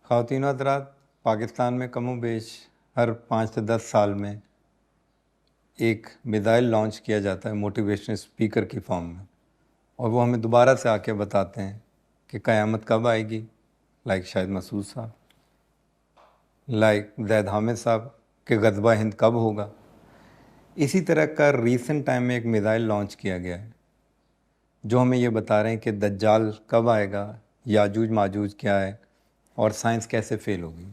ख़वातीन व हज़रात, पाकिस्तान में कमोबेश हर 5 से 10 साल में एक मिसाइल लॉन्च किया जाता है मोटिवेशनल स्पीकर की फॉर्म में, और वो हमें दोबारा से आके बताते हैं कि क़यामत कब आएगी। लाइक शाहिद मसूद साहब, लाइक ज़ैद हामिद साहब के ग़ज़वा हिंद कब होगा। इसी तरह का रीसेंट टाइम में एक मिसाइल लॉन्च किया गया है जो हमें ये बता रहे हैं कि दज्जाल कब आएगा, याजूज माजूज क्या है और साइंस कैसे फ़ेल होगी।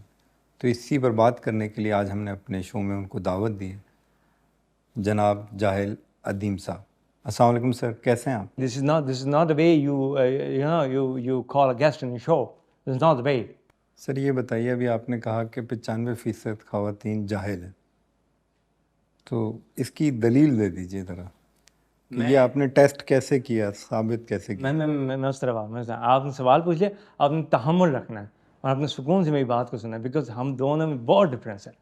तो इसी पर बात करने के लिए आज हमने अपने शो में उनको दावत दी है, जनाब जाहिल अदीम साहब। अस्सलाम वालेकुम सर, कैसे हैं आप? This is not the way you call a guest in your show. This is not the way. Sir ये बताइए, अभी आपने कहा कि 95% ख़वातीन जाहिल हैं, तो इसकी दलील दे दीजिए ज़रा कि ये आपने टेस्ट कैसे किया, साबित कैसे किया? मैं उस तरफ आपने सवाल पूछ लिया, आपने तहम्मुल रखना है और आपने सुकून से मेरी बात को सुनना है, बिकॉज हम दोनों में बहुत डिफरेंस है।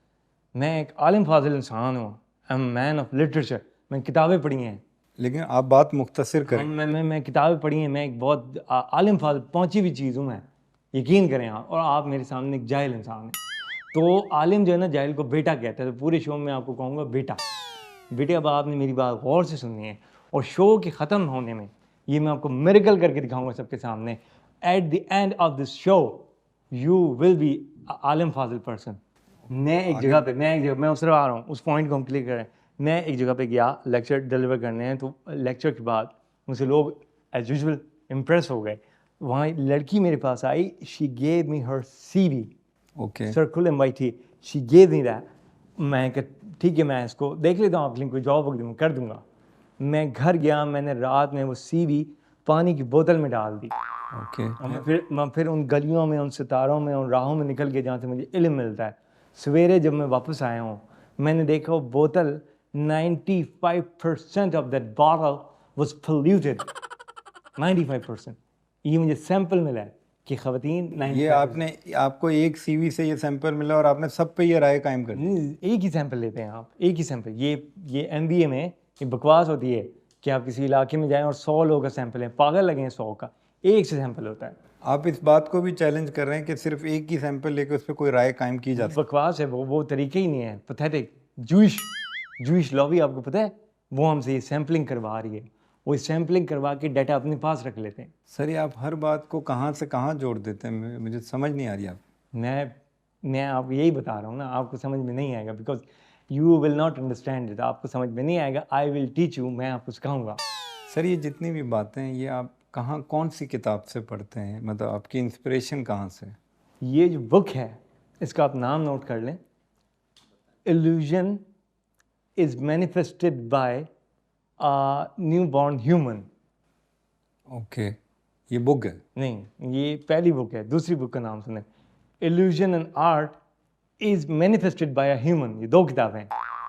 मैं एक आलिम फाजिल इंसान हूँ, I am man of literature, मैंने किताबें पढ़ी हैं। लेकिन आप बात मुख्तसर करें। मैं किताबें पढ़ी हैं, मैं एक बहुत आलिम फाजिल पहुँची हुई चीज़ हूँ मैं, यकीन करें आप। और आप मेरे सामने एक जाहिल इंसान हैं। तो आलिम जो है ना, जाहिल को बेटा कहता है। तो पूरे शो में आपको कहूँगा बेटा। बेटे अब आपने मेरी बात गौर से सुननी है, और शो के ख़त्म होने में ये मैं आपको मिरेकल करके दिखाऊंगा सबके सामने। At the end of this show you will be आलिम फाजिल पर्सन। मैं उस तरफ आ रहा हूँ, उस पॉइंट को हम क्लियर करें। मैं एक जगह पे गया लेक्चर डिलीवर करने हैं, तो लेक्चर के बाद मुझसे लोग एज यूजुअल इम्प्रेस हो गए। वहाँ लड़की मेरे पास आई, she gave me her CV, okay circular MIT, she gave me that. मैं ठीक है, मैं इसको देख लेता हूँ, आपके लिए कोई जॉब कर दूँगा। मैं घर गया, मैंने रात में वो CV पानी की बोतल में डाल दी। ओके मैं फिर उन गलियों में, उन सितारों में, उन राहों में निकल के जहाँ से मुझे इल्म मिलता है। सवेरे जब मैं वापस आया हूँ, मैंने देखा वो बोतल 95% of that bottle was polluted. 95%। ये मुझे सैंपल मिला है कि ख़वातीन ये आपको एक CV से ये सैंपल मिला और आपने सब पे ये राय कायम कर दी। एक ही सैंपल लेते हैं आप, एक ही सैंपल। ये MBA में ये बकवास होती है कि आप किसी इलाके में जाएं और 100 लोगों का सैंपल है, पागल लगे हैं 100 का, एक से सैंपल होता है। आप इस बात को भी चैलेंज कर रहे हैं कि सिर्फ एक ही सैंपल लेकर उस पर कोई राय कायम की जा सकती बकवास है, वो तरीके ही नहीं है, पैथेटिक। जूइश लॉबी आपको पता है, वो हमसे ये सैम्पलिंग करवा रही है। वो सैम्पलिंग करवा के डाटा अपने पास रख लेते हैं। सर ये आप हर बात को कहाँ से कहाँ जोड़ देते हैं, मुझे समझ नहीं आ रही। आप मैं आपको यही बता रहा हूँ ना, आपको समझ में नहीं आएगा, because you will not understand it. आपको समझ में नहीं आएगा, आई विल टीच यू, मैं आपको सिखाऊंगा। सर ये जितनी भी बातें हैं ये आप कहाँ, कौन सी किताब से पढ़ते हैं, मतलब आपकी इंस्पिरेशन कहाँ से? ये जो बुक है, इसका आप नाम नोट कर लें, illusion is manifested by new born human. Okay, ये बुक है? नहीं, ये पहली बुक है। दूसरी बुक का नाम सुने, illusion and art is manifested by a human. ये 2 किताबें हैं।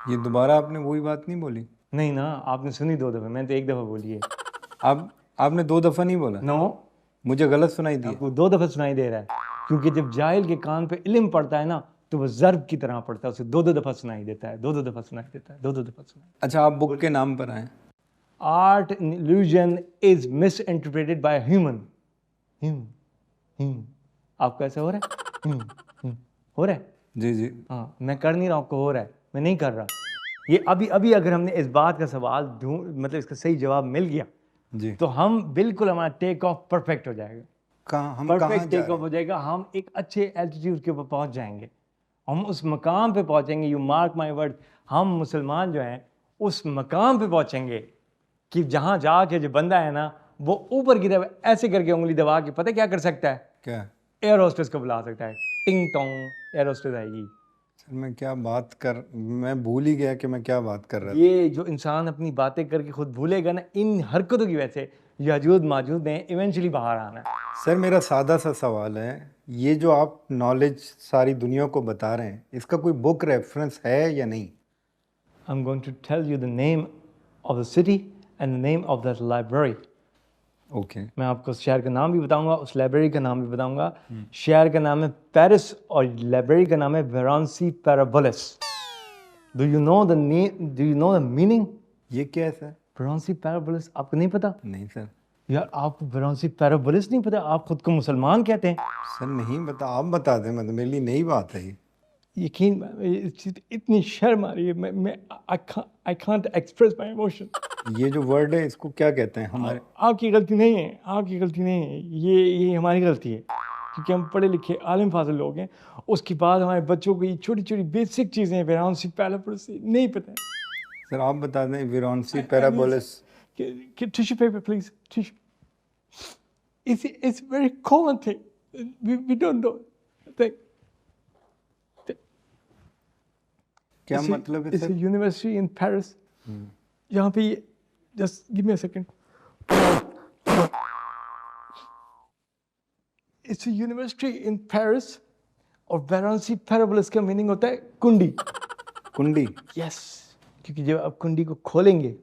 ये दोबारा आपने वही बात नहीं बोली? नहीं ना, आपने सुनी 2 दफ़े, मैंने तो 1 दफ़ा बोली है। आपने 2 दफ़ा नहीं बोला? नो, मुझे गलत सुनाई दिया? आपको 2 दफ़ा सुनाई दे रहा है, क्योंकि जब जाहिल के कान पे इल्म पड़ता है ना, तो वो ज़र्ब की तरह पड़ता है, उसे 2-2 दफ़ा सुनाई देता है, 2-2 दफ़ा सुनाई देता है, 2-2 दफ़ा सुनाई। अच्छा, आप बुक के नाम पर आए। Art in illusion is miss interpreted by human. आपको ऐसा हो रहा है? हो रहा है? जी जी। हाँ, मैं कर नहीं रहा, आपको हो रहा है, मैं नहीं कर रहा। ये अभी अगर हमने इस बात का सवाल मतलब इसका सही जवाब मिल गया जी, तो हम बिल्कुल, हमारा टेक ऑफ परफेक्ट हो जाएगा। हम कहाँ परफेक्ट जा टेक रहे ऑफ हो जाएगा, हम एक अच्छे एल्टीट्यूड के ऊपर पहुंच जाएंगे, हम उस मकाम पे पहुंचेंगे। यू मार्क माय वर्ड, हम मुसलमान जो हैं उस मकाम पे पहुंचेंगे कि जहां जाके जो बंदा है ना, वो ऊपर की तरफ ऐसे करके उंगली दबा के पता क्या कर सकता है? क्या? एयर होस्टेस को बुला सकता है। टिंग टोंग एयर होस्टेस आएगी। सर मैं भूल ही गया कि मैं क्या बात कर रहा था। ये जो इंसान अपनी बातें करके खुद भूलेगा ना, इन हरकतों की वजह से याजूज माजूद ने इवेंचुअली बाहर आना है। सर मेरा सादा सा सवाल है, ये जो आप नॉलेज सारी दुनिया को बता रहे हैं, इसका कोई बुक रेफरेंस है या नहीं? I am going to tell you the name of the city and the name of the library. Okay. मैं आपको उस शहर का नाम भी बताऊंगा, उस लाइब्रेरी का नाम भी बताऊंगा। शहर का नाम है पेरिस और लाइब्रेरी का नाम है वेरांसी पैराबोलिस। Do you know the name, do you know the meaning? ये क्या है सर? वेरांसी पैराबोलिस आपको नहीं पता? नहीं सर। यार आपको वेरोंसी पैराबोलिस नहीं पता? आप खुद को मुसलमान कहते हैं। सर नहीं बता, आप बता दें, मतलब मेरे लिए नई बात है ये। यकीन, इतनी शर्म आ रही है, मैं I can't express my emotion. ये जो वर्ड है इसको क्या कहते हैं हमारे? आपकी गलती नहीं है, आपकी गलती नहीं है, ये हमारी गलती है, क्योंकि हम पढ़े लिखे आलिम फाजिल लोग हैं। उसके बाद हमारे बच्चों को ये छोटी छोटी बेसिक चीज़ें वेरोंसी पैराबोलिस नहीं पता है। सर आप बता दें वेरोंसी पैराबोलिस। Tissue paper please, tissue. It's very common thing. We don't know. Thing. क्या मतलब है It's a sir? university in Paris. यहाँ पे just give me a second. It's a university in Paris और वेरोंसी पैराबोलिस का मीनिंग होता है कुंडी। कुंडी? यस, क्योंकि जब आप कुंडी को खोलेंगे,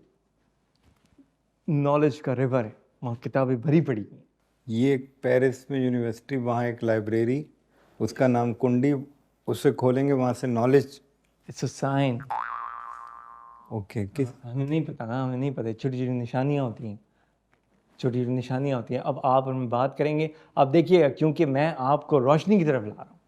नॉलेज का रिवर है, वहाँ किताबें भरी पड़ी हैं। ये एक पेरिस में यूनिवर्सिटी, वहाँ एक लाइब्रेरी, उसका नाम कुंडी, उसे खोलेंगे वहाँ से knowledge. It's a sign. Okay, किस? हमें नहीं पता ना, हमें नहीं पता, छोटी छोटी निशानियाँ होती हैं, छोटी छोटी निशानियाँ होती हैं। अब आप और मैं बात करेंगे। अब देखिएगा, क्योंकि मैं आपको रोशनी की तरफ ला रहा हूँ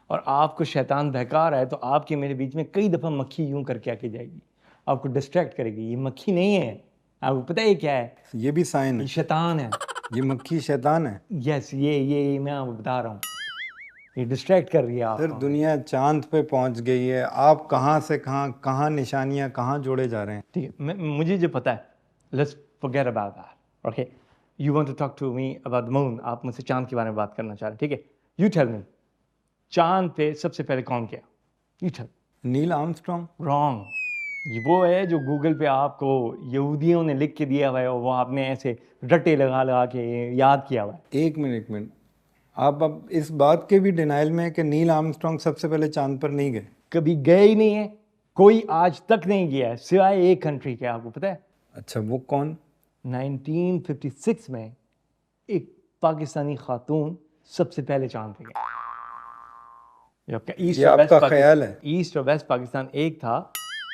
और आपको शैतान बहका रहा है, तो आपके मेरे बीच में कई दफ़ा मक्खी यूं करके आके जाएगी, आपको डिस्ट्रैक्ट करेगी। ये मक्खी नहीं है, आपको पता है ये क्या है? ये भी साइन ये है? शैतान है। ये मक्खी शैतान है? यस, ये मैं आपको बता रहा हूँ, ये डिस्ट्रैक्ट कर रही है सर आपको। दुनिया चांद पे पहुंच गई है, आप कहाँ से कहाँ, कहाँ निशानियाँ कहाँ जोड़े जा रहे हैं? ठीक है, मुझे जो पता है, let's forget about that. Okay, you want to talk to me about the moon. आप मुझसे चांद के बारे में बात करना चाह रहे हैं, ठीक है? यू टेल मी, चांद पे सबसे पहले कौन गया? You tell. Neil Armstrong. Wrong. ये वो है जो गूगल पे आपको यहूदियों ने लिख के दिया हुआ है और वो आपने ऐसे रट्टे लगा लगा के याद किया हुआ है। एक मिनट, आप अब इस बात के भी डिनाइल में है कि नील आर्मस्ट्रॉन्ग सबसे पहले चांद पर नहीं गए? कभी गए ही नहीं है, कोई आज तक नहीं गया है, सिवाय एक कंट्री के। आपको पता है? अच्छा, वो कौन? 1956 में एक पाकिस्तानी खातून सबसे पहले चांद पे गया। ये आपका ख्याल है? ईस्ट और वेस्ट पाकिस्तान एक था,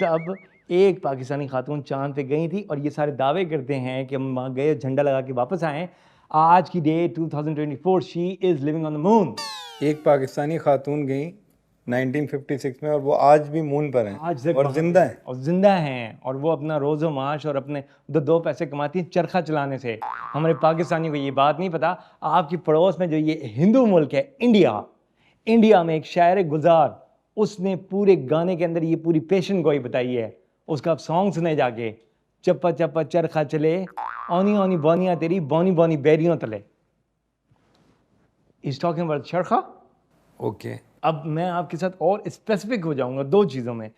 तब एक पाकिस्तानी खातून चांद पे गई थी और ये सारे दावे करते हैं कि हम वहाँ गए, झंडा लगा के वापस आए। आज की date 2024, she is living on the moon. एक पाकिस्तानी खातून गई 1956 में और वो आज भी मून पर हैं आज तक और जिंदा है। और जिंदा हैं, और वो अपना रोज़ो माश और अपने दो पैसे कमाती हैं चरखा चलाने से। हमारे पाकिस्तानियों को ये बात नहीं पता। आपकी पड़ोस में जो ये हिंदू मुल्क है इंडिया, इंडिया में एक शायर गुलजार, उसने पूरे गाने के अंदर ये पूरी पेशन गोई बताई है। उसका आप सॉन्ग सुने जाके, चप्पा चप्पा चरखा चले, ओनी ओनी बोनिया तेरी, बोनी बोनी बैरियों तले। इज टॉकिंग अबाउट चरखा। ओके, अब मैं आपके साथ और स्पेसिफिक हो जाऊंगा दो चीज़ों में।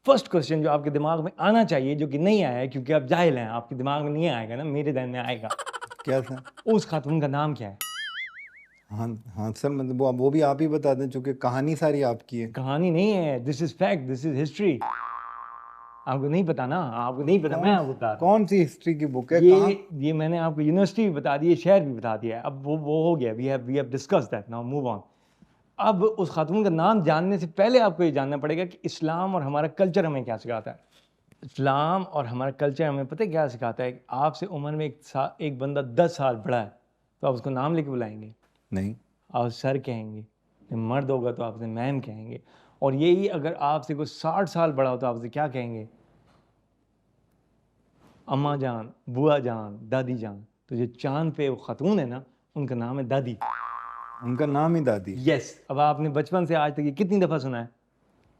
फर्स्ट क्वेश्चन जो आपके दिमाग में आना चाहिए, जो कि नहीं आया है क्योंकि आप जाहिल हैं, आपके दिमाग में नहीं आएगा ना, मेरे ध्यान में आएगा। क्या था? उस खातून का नाम क्या है? हाँ हाँ सर, मतलब वो भी आप ही बता दें, चूंकि कहानी सारी आपकी है। कहानी नहीं है, this is fact, this is history. आपको नहीं पता ना, आपको नहीं पता, मैं आपको बता रहा हूं। कौन सी हिस्ट्री की बुक है? ये मैंने आपको यूनिवर्सिटी भी बता दी है, शहर भी बता दिया है। अब वो हो गया, we have discuss that, now move on. अब उस खातून का नाम जानने से पहले आपको ये जानना पड़ेगा कि इस्लाम और हमारा कल्चर हमें क्या सिखाता है। इस्लाम और हमारा कल्चर हमें पता है क्या सिखाता है? आपसे उम्र में एक बंदा 10 साल बड़ा है तो आप उसको नाम लेके बुलाएंगे? नहीं। आप सर कहेंगे। मर्द होगा तो आपसे मैम कहेंगे। और यही अगर आपसे कोई 60 साल बड़ा हो तो आपसे क्या कहेंगे? अम्मा जान, बुआ जान, दादी जान। तो जो चांद पे वो खातून है ना, उनका नाम है दादी। उनका नाम ही दादी? यस। अब आपने बचपन से आज तक ये कितनी दफ़ा सुना है?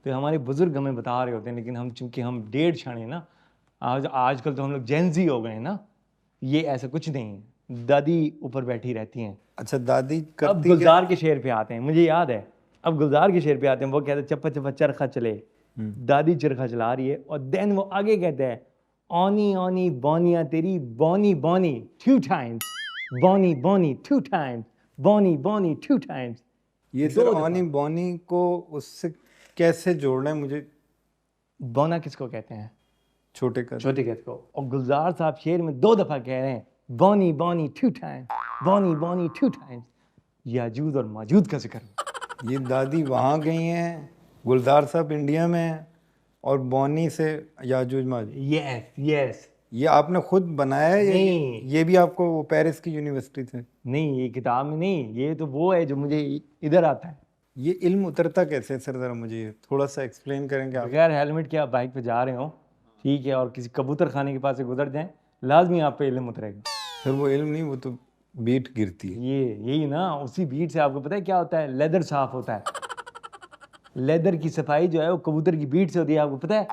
तो हमारे बुजुर्ग हमें बता रहे होते हैं, लेकिन हम चूंकि हम डेढ़ छाने ना, आजकल तो हम लोग जेंजी हो गए हैं ना, ये ऐसा कुछ नहीं है। दादी ऊपर बैठी रहती हैं। अच्छा, दादी अब करती गुलजार के शेर पे आते हैं, मुझे याद है। अब गुलजार के शेर पे आते हैं, वो कहते हैं चप्पा चप्पा चरखा चले, दादी चरखा चला रही है। और देन वो आगे कहते हैं, ओनी ओनी बोनिया तेरी, बोनी बोनी 2 times, बोनी बोनी 2 times, बोनी बोनी 2 times। ये सर ओनी बोनी को उससे कैसे जोड़ना है मुझे? बोना किसको कहते हैं? छोटे कर। छोटे कद को। और गुलजार साहब शेर में 2 दफ़ा कह रहे हैं, बोनी बोनी 2 times, बोनी बोनी 2 times। याजूद और माजूद का जिक्र। ये दादी वहाँ गई हैं, गुलजार साहब इंडिया में हैं, और बॉनी से याजूज माजूज। Yes yes. ये आपने खुद बनाया है या नहीं। ये भी आपको वो पेरिस की यूनिवर्सिटी से? नहीं, ये किताब में नहीं, ये तो वो है जो मुझे इधर आता है। ये इल्म उतरता कैसे है सर, जरा मुझे ये थोड़ा सा एक्सप्लेन करेंगे आप? बगैर हेलमेट के आप बाइक पे जा रहे हो, ठीक है, और किसी कबूतर खाने के पास से गुजर जाएं, लाजमी आप पे इल्म उतरेगा। सर वो इल्म नहीं, वो तो बीट गिरती है। ये यही ना, उसी बीट से आपको पता है क्या होता है? लेदर साफ होता है। लेदर की सफाई जो है वो कबूतर की बीट से होती है, आपको पता है?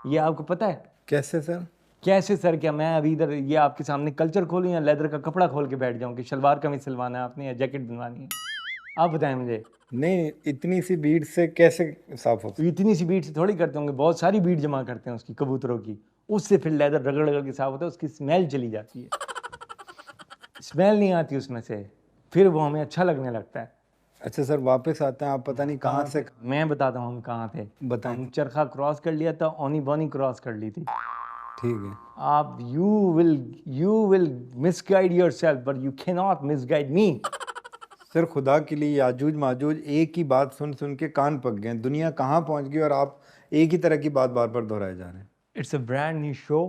ये आपको पता है? कैसे सर? कैसे सर? क्या मैं अभी इधर ये आपके सामने कल्चर खोलूं या लेदर का कपड़ा खोल के बैठ जाऊं कि शलवार कमीज सिलवाना है आपने या जैकेट बनवानी है? आप बताएं मुझे। नहीं, इतनी सी बीट से कैसे साफ हो? तो इतनी सी बीट से थोड़ी करते होंगे, बहुत सारी बीट जमा करते हैं उसकी, कबूतरों की, उससे फिर लेदर रगड़ रगड़ के साफ होता है, उसकी स्मेल चली जाती है। स्मेल नहीं आती उसमें से, फिर वो हमें अच्छा लगने लगता है। अच्छा सर, वापस आते हैं, आप पता नहीं कहाँ से। मैं बताता हूँ हम कहाँ थे। बताएं। हम चरखा क्रॉस कर लिया था, ओनी बोनी क्रॉस कर ली थी। ठीक है। आप you will misguide yourself but you can not misguide me. Sir खुदा के लिए, याजूज माजूज एक ही बात सुन सुन के कान पक गए, दुनिया कहाँ पहुंच गई और आप एक ही तरह की बात बार बार दोहराए जा रहे हैं। It's a brand new show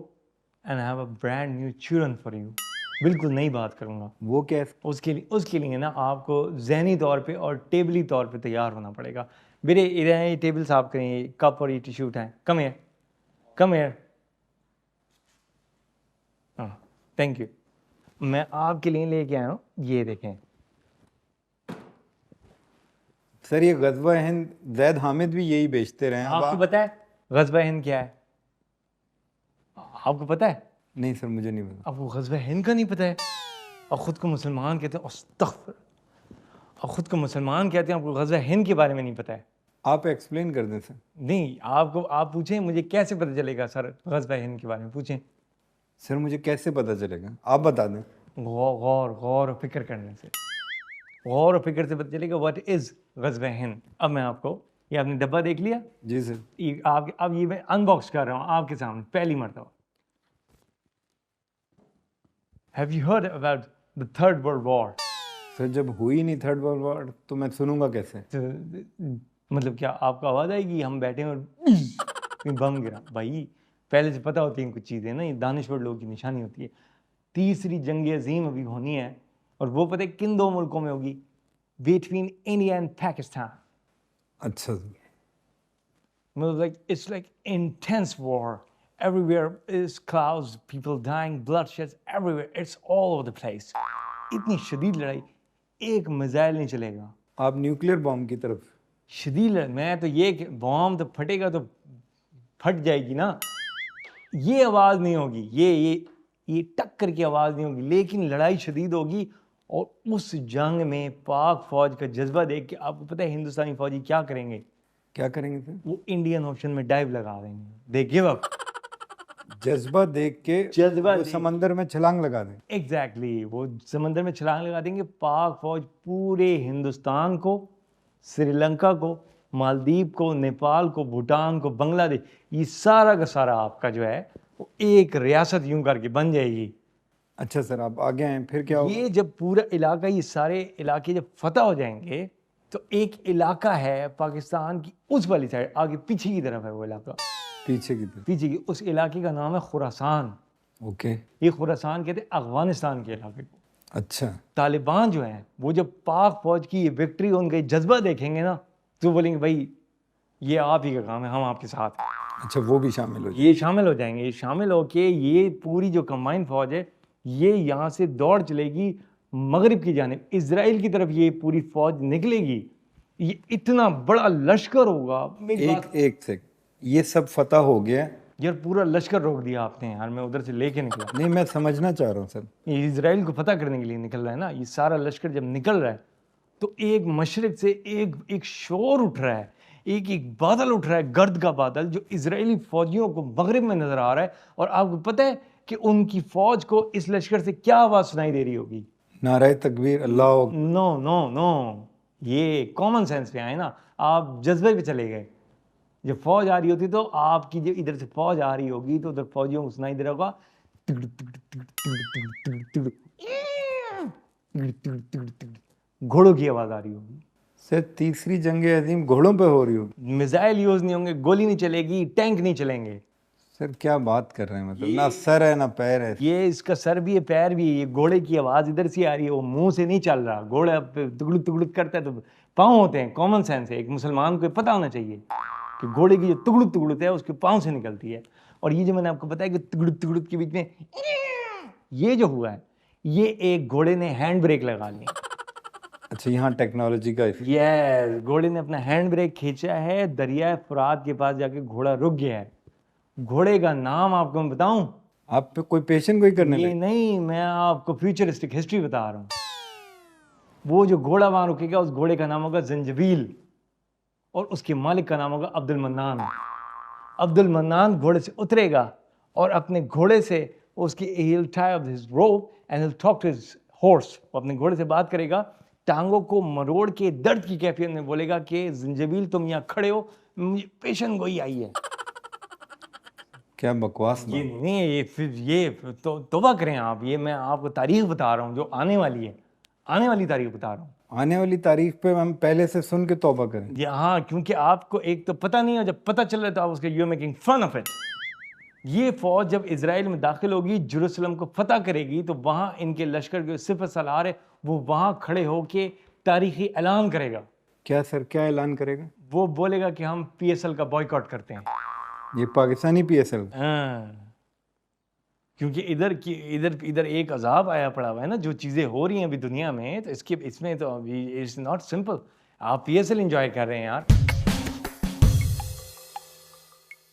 and I have a brand new children for you. बिल्कुल नई बात करूँगा। वो क्या है? उसके लिए ना आपको जहनी तौर पे और टेबली तौर पे तैयार होना पड़ेगा। मेरे इधर ये टेबल साफ करें, ये कप और ये टिश्यू उठाएं। Come here. हाँ, थैंक यू। मैं आपके लिए लेके आया हूँ, ये देखें। सर ये गज़वा हिंद जैद हामिद भी यही बेचते रहे हैं। अब आपको पता है ग़ज़वा हिंद क्या है? आपको पता है? नहीं सर, मुझे नहीं पता। आपको ग़ज़वा हिंद का नहीं पता है? और ख़ुद को मुसलमान कहते हैं, अस्तग़फ़िर, और ख़ुद को मुसलमान कहते हैं, आपको ग़ज़वा हिंद के बारे में नहीं पता है? आप एक्सप्लेन कर दें सर। नहीं, आप पूछें मुझे कैसे पता चलेगा सर ग़ज़वा हिंद के बारे में, पूछें। सर मुझे कैसे पता चलेगा, आप बता दें। गौर और फिक्र करने से, गौर और फिक्र से पता चलेगा व्हाट इज़ ग़ज़वा हिंद। अब मैं आपको, ये आपने डब्बा देख लिया? जी सर। ये आप, अब ये मैं अनबॉक्स कर रहा हूँ आपके सामने पहली मरतबा। Have you heard about the Third World War? Sir जब हुई नहीं थर्ड वर्ल्ड वॉर तो मैं सुनूंगा कैसे? तो मतलब क्या आपको आवाज़ आएगी हम बैठे हैं और कहीं बम गिरा? भाई पहले से पता होती हैं कुछ चीज़ें ना, ये दानिशवर लोगों की निशानी होती है। तीसरी जंग अजीम अभी होनी है, और वो पता है किन दो मुल्कों में होगी? Between India and Pakistan. अच्छा सर। मतलब like it's like intense war, everywhere is clouds, people dying, bloodshed everywhere, it's all over the place। इतनी शदीद लड़ाई, एक मिसाइल नहीं चलेगा। आप न्यूक्लियर बॉम्ब की तरफ? शदीद लड़ाई, मैं तो ये कि बॉम्ब तो फटेगा तो फट जाएगी ना, ये आवाज़ नहीं होगी, ये टक्कर की आवाज़ नहीं होगी, लेकिन लड़ाई शदीद होगी। और उस जंग में पाक फौज का जज्बा देख के आपको पता है हिंदुस्तानी फौजी क्या करेंगे? क्या करेंगे सर? वो इंडियन ओशन में डाइव लगा देंगे, दे गिव अप। जज्बा देख के जज्बा वो देख- समंदर में छलांग लगा दें। एग्जैक्टली वो समंदर में छलांग लगा देंगे। पाक फौज पूरे हिंदुस्तान को, श्रीलंका को, मालदीव को, नेपाल को, भूटान को, बांग्लादेश, ये सारा का सारा आपका जो है वो एक रियासत यूं करके बन जाएगी। अच्छा सर, आप आगे आए, फिर क्या होगा? ये जब पूरा इलाका, ये सारे इलाके जब फतह हो जाएंगे तो एक इलाका है पाकिस्तान की उस वाली साइड, आगे पीछे की तरफ है वो इलाका, पीछे की तरफ? पीछे की, उस इलाके का नाम है खुरासान। ओके। ये खुरासान कहते हैं अफगानिस्तान के इलाके को। अच्छा। तालिबान जो है वो जब पाक फौज की ये विक्ट्री, उनका जज्बा देखेंगे ना, तो बोलेंगे भाई ये आप ही का काम है, हम आपके साथ हैं। अच्छा, वो भी शामिल हो जाए? ये शामिल हो जाएंगे, ये शामिल होके ये पूरी जो कंबाइंड फौज है ये यहाँ से दौड़ चलेगी मगरिब की जानिब, इजराइल की तरफ ये पूरी फौज निकलेगी। ये इतना बड़ा लश्कर होगा। एक से ये सब फतह हो गया? यार पूरा लश्कर रोक दिया आपने यार, मैं उधर से लेके निकला। नहीं, मैं समझना चाह रहा हूँ सर। ये इजराइल को फतह करने के लिए निकल रहा है ना, ये सारा लश्कर जब निकल रहा है तो एक मशरिक से एक शोर उठ रहा है, एक बादल उठ रहा है, गर्द का बादल, जो इजरायली फौजियों को मगरिब में नजर आ रहा है। और आपको पता है कि उनकी फौज को इस लश्कर से क्या आवाज सुनाई दे रही होगी? नारे तकबीर, अल्लाह। नो नो नो, ये कॉमन सेंस पे आए ना, आप जज्बे पे चले गए। जब फौज आ रही होती तो आपकी, जो इधर से फौज आ रही होगी तो उधर फौजियों को सुनाई दे रहा होगा घोड़ों की आवाज आ रही होगी। सर तीसरी जंग अजीम घोड़ों पे हो रही होगी? मिसाइल यूज नहीं होंगे, गोली नहीं चलेगी, टैंक नहीं चलेंगे। सर क्या बात कर रहे हैं, मतलब ना सर है ना पैर है। ये इसका सर भी है, पैर भी है, ये घोड़े की आवाज इधर से आ रही है, वो मुंह से नहीं चल रहा। घोड़ा तुगड़ुक तुगड़ुक करता है तो पाँव होते हैं, कॉमन सेंस है, एक मुसलमान को पता होना चाहिए कि घोड़े की जो तुगड़ुक तुगड़ुक है उसके पाँव से निकलती है। और ये जो मैंने आपको बताया कि तुगड़ुक तुगड़ुक के बीच में ये जो हुआ है, ये एक घोड़े ने हैंड ब्रेक लगा ली। अच्छा, यहाँ टेक्नोलॉजी का यस, घोड़े ने अपना हैंड ब्रेक खींचा है, दरिया फुरात के पास जाके घोड़ा रुक गया है। घोड़े का नाम आपको मैं बताऊं? आप पे कोई पेशेंट कोई करने ये लगे? नहीं, मैं आपको फ्यूचरिस्टिक हिस्ट्री बता रहा हूँ। वो जो घोड़ा वहां रुकेगा उस घोड़े का नाम होगा जंजबील, और उसके मालिक का नाम होगा अब्दुल मन्नान। अब्दुल मन्नान घोड़े से उतरेगा और अपने घोड़े से उसकी he'll tie up his rope and he'll talk to his horse। वो अपने घोड़े से बात करेगा, टांगों को मरोड़ के दर्द की कैफियत में बोलेगा कि जंजबील तुम यहाँ खड़े हो, मुझे पेशेंट गोई आई है। क्या बकवास ये बात। नहीं, ये तो तौबा करें आप, ये मैं आपको तारीख बता रहा हूँ जो आने वाली है, आने वाली तारीख बता रहा हूँ। आने वाली तारीख पे हम पहले से सुन के तौबा करें। ये हाँ, क्योंकि आपको एक तो पता नहीं है, जब पता चल रहा है तो आप उसके you are making fun of it. ये फौज जब इजराइल में दाखिल होगी, जेरूसलम को फतह करेगी, तो वहां इनके लश्कर के सिपह सलार है, वो वहां खड़े होके तारीखी ऐलान करेगा। क्या सर, क्या ऐलान करेगा? वो बोलेगा कि हम पीएसएल का बॉयकॉट करते हैं। ये पाकिस्तानी PSL? हाँ, क्योंकि इधर एक अजाब आया पड़ा हुआ है ना, जो चीज़ें हो रही हैं अभी दुनिया में, तो इसमें तो अभी इट्स नॉट सिंपल। आप पीएसएल एंजॉय कर रहे हैं यार।